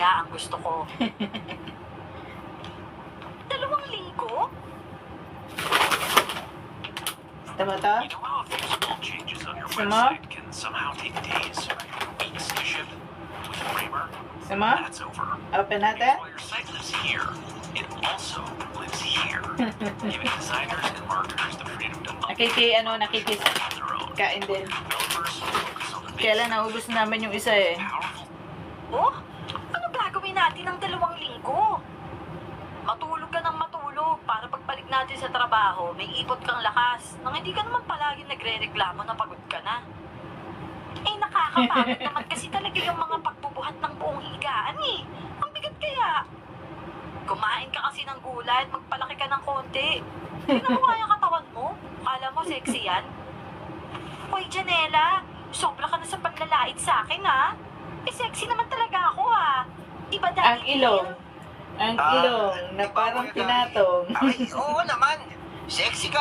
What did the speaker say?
ang gusto ko. 2,000? Gusto mo to? You know how a few small changes on your Gusto mo? website can somehow take days, weeks to ship? With Framer, Gusto mo? that's over. Open natin? While your site lives here, it also lives here, giving designers and marketers the freedom to update on their own. Kain din. Developers focus on the Kailan basics. naubos namin yung isa eh. Powerful. Oh, ano gagawin natin ng 2 linggo? Matulog ka ng matulog para pagbalik natin sa trabaho, may ipot kang lakas nang hindi ka naman palagi nagre-reklamo na pagod ka na. Eh, nakakapagod naman kasi talaga yung mga pagbubuhat ng buong higaan eh. Ang bigat kaya. Kumain ka kasi ng gulay at magpalaki ka ng konti. Tingnan mo kaya katawan mo. Kala mo sexy yan? Hoy, Janela, sobra ka na sa paglalait sa akin ha. Eh, sexy naman talaga ako ha. Diba dahil... Ang ilong. Ang ilong na parang tinatong. Ay, oo naman. Sexy ka.